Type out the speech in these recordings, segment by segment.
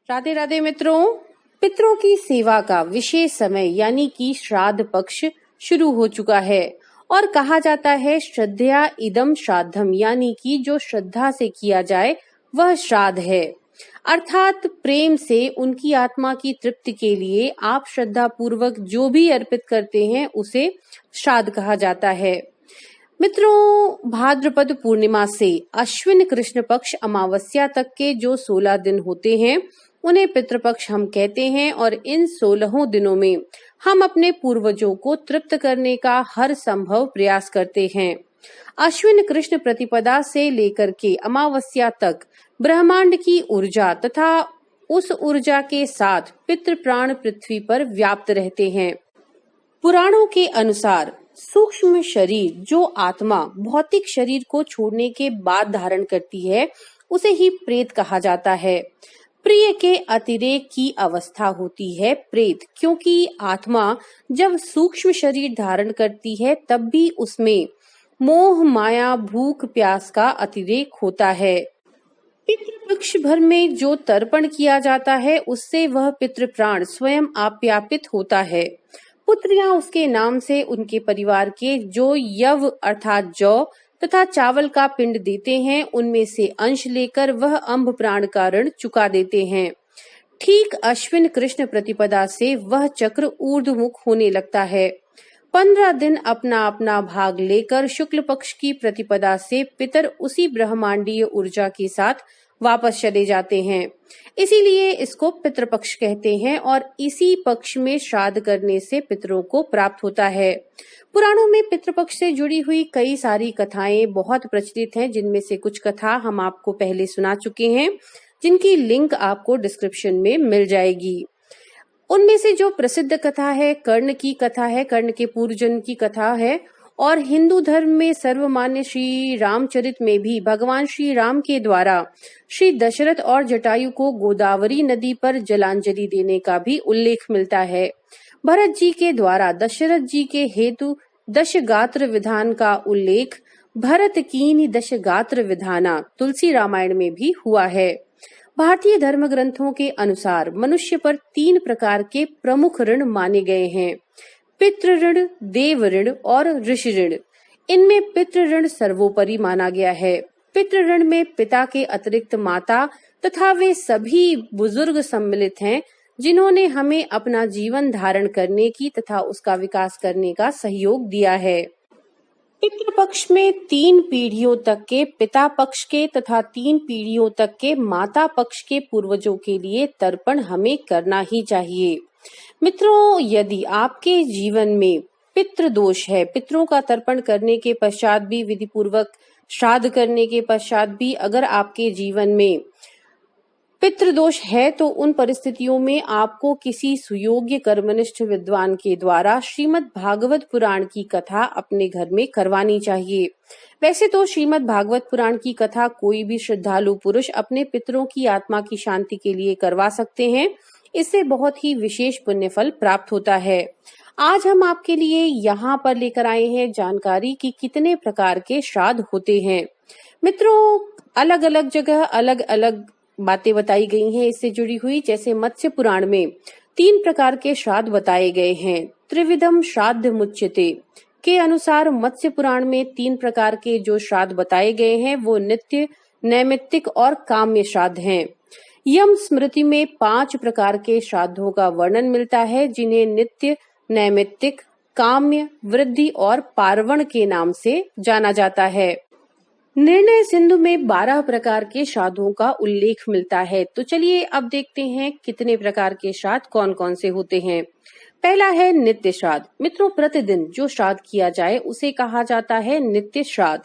राधे राधे मित्रों। पितरों की सेवा का विशेष समय यानी कि श्राद्ध पक्ष शुरू हो चुका है और कहा जाता है श्रद्धया इदम श्राद्धम, यानी कि जो श्रद्धा से किया जाए वह श्राद्ध है। अर्थात प्रेम से उनकी आत्मा की तृप्ति के लिए आप श्रद्धा पूर्वक जो भी अर्पित करते हैं उसे श्राद्ध कहा जाता है। मित्रों, भाद्रपद पूर्णिमा से अश्विन कृष्ण पक्ष अमावस्या तक के जो 16 दिन होते हैं उन्हें पितृपक्ष हम कहते हैं और इन 16 दिनों में हम अपने पूर्वजों को तृप्त करने का हर संभव प्रयास करते हैं। अश्विन कृष्ण प्रतिपदा से लेकर के अमावस्या तक ब्रह्मांड की ऊर्जा तथा उस ऊर्जा के साथ पितृ प्राण पृथ्वी पर व्याप्त रहते हैं। पुराणों के अनुसार सूक्ष्म शरीर जो आत्मा भौतिक शरीर को छोड़ने के बाद धारण करती है उसे ही प्रेत कहा जाता है। प्रिय के अतिरेक की अवस्था होती है प्रेत, क्योंकि आत्मा जब सूक्ष्म शरीर धारण करती है तब भी उसमें मोह माया भूख प्यास का अतिरेक होता है। पितृपक्ष भर में जो तर्पण किया जाता है उससे वह पितृ प्राण स्वयं आप्यापित होता है। पुत्रियां उसके नाम से उनके परिवार के जो यव अर्थात जौ तथा चावल का पिंड देते हैं उनमें से अंश लेकर वह अम्भ प्राण का ऋण चुका देते हैं। ठीक अश्विन कृष्ण प्रतिपदा से वह चक्र ऊर्ध्वमुख होने लगता है। 15 दिन अपना अपना भाग लेकर शुक्ल पक्ष की प्रतिपदा से पितर उसी ब्रह्मांडीय ऊर्जा के साथ वापस चले जाते हैं। इसीलिए इसको पितृपक्ष कहते हैं और इसी पक्ष में श्राद्ध करने से पितरों को प्राप्त होता है। पुराणों में पितृपक्ष से जुड़ी हुई कई सारी कथाएं बहुत प्रचलित हैं, जिनमें से कुछ कथा हम आपको पहले सुना चुके हैं, जिनकी लिंक आपको डिस्क्रिप्शन में मिल जाएगी। उनमें से जो प्रसिद्ध कथा है कर्ण की कथा है, कर्ण के पूर्व जन्म की कथा है। और हिंदू धर्म में सर्वमान्य श्री रामचरित में भी भगवान श्री राम के द्वारा श्री दशरथ और जटायु को गोदावरी नदी पर जलांजलि देने का भी उल्लेख मिलता है। भरत जी के द्वारा दशरथ जी के हेतु दशगात्र विधान का उल्लेख भरत कीन्हि दशगात्र विधाना तुलसी रामायण में भी हुआ है। भारतीय धर्म ग्रंथों के अनुसार मनुष्य पर 3 प्रकार के प्रमुख ऋण माने गए हैं, पितृ ऋण, देव ऋण और ऋषि ऋण। इनमें पितृ ऋण सर्वोपरि माना गया है। पितृ ऋण में पिता के अतिरिक्त माता तथा वे सभी बुजुर्ग सम्मिलित हैं जिन्होंने हमें अपना जीवन धारण करने की तथा उसका विकास करने का सहयोग दिया है। पितृपक्ष में 3 पीढ़ियों तक के पिता पक्ष के तथा 3 पीढ़ियों तक के माता पक्ष के पूर्वजों के लिए तर्पण हमें करना ही चाहिए। मित्रों, यदि आपके जीवन में पितृ दोष है, पितरों का तर्पण करने के पश्चात भी, विधि पूर्वक श्राद्ध करने के पश्चात भी अगर आपके जीवन में पितृदोष है तो उन परिस्थितियों में आपको किसी सुयोग्य कर्मनिष्ठ विद्वान के द्वारा श्रीमद् भागवत पुराण की कथा अपने घर में करवानी चाहिए। वैसे तो श्रीमद् भागवत पुराण की कथा कोई भी श्रद्धालु पुरुष अपने पितरों की आत्मा की शांति के लिए करवा सकते हैं। इससे बहुत ही विशेष पुण्य फल प्राप्त होता है। आज हम आपके लिए यहाँ पर लेकर आए हैं जानकारी कि कितने प्रकार के श्राद्ध होते हैं। मित्रों, अलग अलग जगह अलग अलग बातें बताई गई हैं इससे जुड़ी हुई। जैसे मत्स्य पुराण में 3 प्रकार के श्राद्ध बताए गए हैं। त्रिविधम श्राद्ध मुच्यते के अनुसार मत्स्य पुराण में 3 प्रकार के जो श्राद्ध बताए गए हैं वो नित्य, नैमित्तिक और काम्य श्राद्ध हैं। यम स्मृति में 5 प्रकार के श्राद्धों का वर्णन मिलता है, जिन्हें नित्य, नैमित्तिक, काम्य, वृद्धि और पार्वण के नाम से जाना जाता है। निर्णय सिंधु में 12 प्रकार के श्राद्धों का उल्लेख मिलता है। तो चलिए अब देखते हैं कितने प्रकार के श्राद्ध कौन कौन से होते हैं। पहला है नित्य श्राद्ध। मित्रों, प्रतिदिन जो श्राद्ध किया जाए उसे कहा जाता है नित्य श्राद्ध।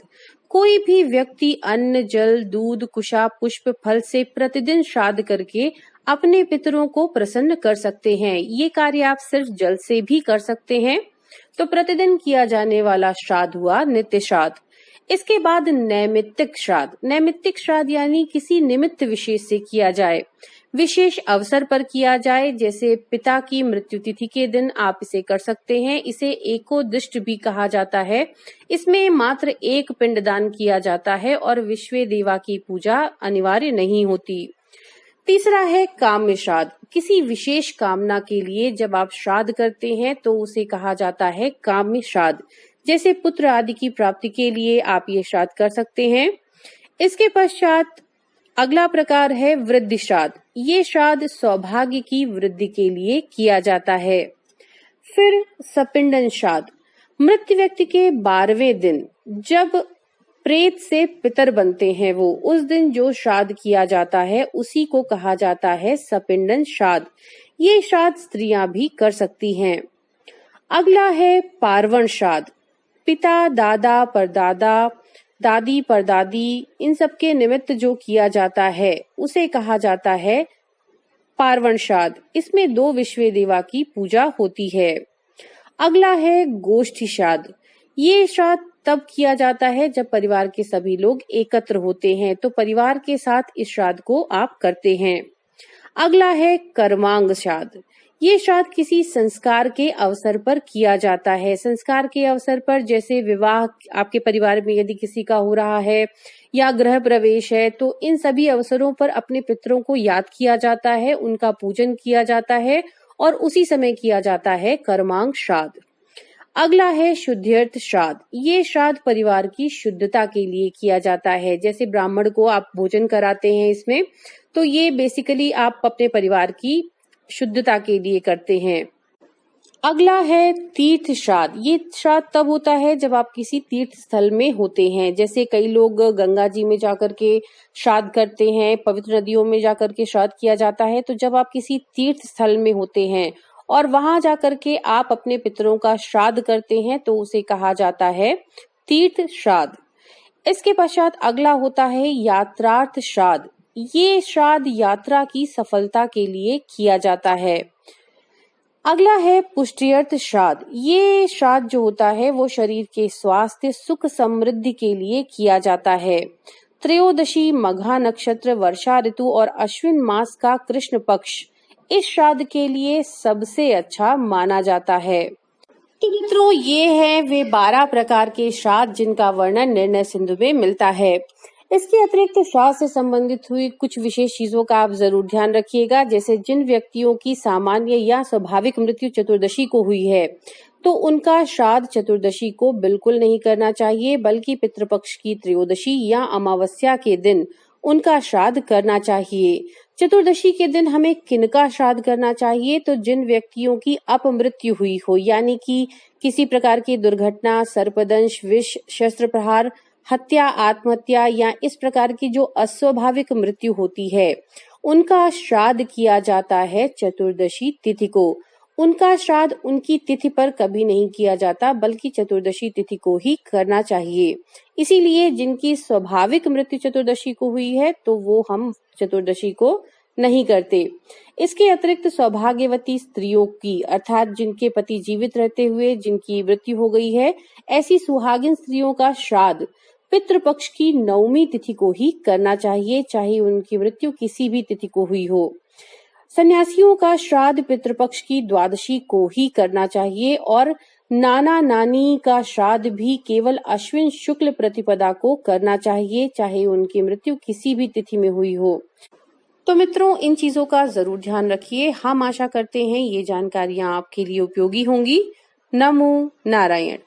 कोई भी व्यक्ति अन्न, जल, दूध, कुशा, पुष्प, फल से प्रतिदिन श्राद्ध करके अपने पितरों को प्रसन्न कर सकते हैं। ये कार्य आप सिर्फ जल से भी कर सकते हैं। तो प्रतिदिन किया जाने वाला श्राद्ध हुआ नित्य श्राद्ध। इसके बाद नैमित्तिक श्राद्ध। नैमित्तिक श्राद्ध यानी किसी निमित्त विशेष से किया जाए, विशेष अवसर पर किया जाए। जैसे पिता की मृत्यु तिथि के दिन आप इसे कर सकते हैं। इसे एकोदिष्ट भी कहा जाता है। इसमें मात्र एक पिंडदान किया जाता है और विश्व देवा की पूजा अनिवार्य नहीं होती। तीसरा है काम्य श्राद्ध। किसी विशेष कामना के लिए जब आप श्राद्ध करते हैं तो उसे कहा जाता है काम्य श्राद्ध। जैसे पुत्र आदि की प्राप्ति के लिए आप ये श्राद्ध कर सकते हैं। इसके पश्चात अगला प्रकार है वृद्धि श्राद्ध। ये श्राद्ध सौभाग्य की वृद्धि के लिए किया जाता है। फिर सपिंडन श्राद्ध। मृत व्यक्ति के 12वें दिन जब प्रेत से पितर बनते हैं वो, उस दिन जो श्राद्ध किया जाता है उसी को कहा जाता है सपिंडन श्राद्ध। ये श्राद्ध स्त्रियां भी कर सकती हैं। अगला है पार्वण श्राद्ध। पिता, दादा, परदादा, दादी, परदादी इन सब के निमित्त जो किया जाता है उसे कहा जाता है पार्वण श्राद्ध। इसमें 2 विश्व देवा की पूजा होती है। अगला है गोष्ठी श्राद्ध। ये श्राद्ध तब किया जाता है जब परिवार के सभी लोग एकत्र होते हैं, तो परिवार के साथ इस श्राद्ध को आप करते हैं। अगला है कर्मांग श्राद्ध। ये श्राद्ध किसी संस्कार के अवसर पर किया जाता है। संस्कार के अवसर पर जैसे विवाह आपके परिवार में यदि किसी का हो रहा है या गृह प्रवेश है, तो इन सभी अवसरों पर अपने पितरों को याद किया जाता है, उनका पूजन किया जाता है और उसी समय किया जाता है कर्मांग श्राद्ध। अगला है शुद्ध्यर्थ श्राद्ध। ये श्राद्ध परिवार की शुद्धता के लिए किया जाता है। जैसे ब्राह्मण को आप भोजन कराते हैं इसमें, तो ये बेसिकली आप अपने परिवार की शुद्धता के लिए करते हैं। अगला है तीर्थ श्राद्ध। ये श्राद्ध तब होता है जब आप किसी तीर्थ स्थल में होते हैं। जैसे कई लोग गंगा जी में जाकर के श्राद्ध करते हैं, पवित्र नदियों में जाकर के श्राद्ध किया जाता है। तो जब आप किसी तीर्थ स्थल में होते हैं और वहां जाकर के आप अपने पितरों का श्राद्ध करते हैं तो उसे कहा जाता है तीर्थ श्राद्ध। इसके पश्चात अगला होता है यात्रार्थ श्राद्ध। ये श्राद्ध यात्रा की सफलता के लिए किया जाता है। अगला है पुष्ट्यर्थ श्राद्ध। ये श्राद्ध जो होता है वो शरीर के स्वास्थ्य, सुख, समृद्धि के लिए किया जाता है। त्रयोदशी, मघा नक्षत्र, वर्षा ऋतु और अश्विन मास का कृष्ण पक्ष इस श्राद्ध के लिए सबसे अच्छा माना जाता है। तो मित्रों, ये हैं वे 12 प्रकार के श्राद्ध जिनका वर्णन निर्णय सिंधु में मिलता है। इसके अतिरिक्त श्राद्ध से संबंधित हुई कुछ विशेष चीजों का आप जरूर ध्यान रखिएगा। जैसे जिन व्यक्तियों की सामान्य या स्वाभाविक मृत्यु चतुर्दशी को हुई है तो उनका श्राद्ध चतुर्दशी को बिल्कुल नहीं करना चाहिए, बल्कि पितृपक्ष की त्रयोदशी या अमावस्या के दिन उनका श्राद्ध करना चाहिए। चतुर्दशी के दिन हमें किनका श्राद्ध करना चाहिए? तो जिन व्यक्तियों की अपमृत्यु हुई हो, यानी कि किसी प्रकार की दुर्घटना, सर्पदंश, विष, शस्त्र प्रहार, हत्या, आत्महत्या या इस प्रकार की जो अस्वाभाविक मृत्यु होती है, उनका श्राद्ध किया जाता है चतुर्दशी तिथि को। उनका श्राद्ध उनकी तिथि पर कभी नहीं किया जाता, बल्कि चतुर्दशी तिथि को ही करना चाहिए। इसीलिए जिनकी स्वाभाविक मृत्यु चतुर्दशी को हुई है तो वो हम चतुर्दशी को नहीं करते। इसके अतिरिक्त सौभाग्यवती स्त्रियों की, अर्थात जिनके पति जीवित रहते हुए जिनकी मृत्यु हो गई है, ऐसी सुहागिन स्त्रियों का श्राद्ध पितृपक्ष की 9वीं तिथि को ही करना चाहिए, चाहे उनकी मृत्यु किसी भी तिथि को हुई हो। सन्यासियों का श्राद्ध पितृपक्ष की द्वादशी को ही करना चाहिए और नाना नानी का श्राद्ध भी केवल अश्विन शुक्ल प्रतिपदा को करना चाहिए, चाहे उनकी मृत्यु किसी भी तिथि में हुई हो। तो मित्रों, इन चीजों का जरूर ध्यान रखिए। हम आशा करते हैं ये जानकारियां आपके लिए उपयोगी होंगी। नमो नारायण।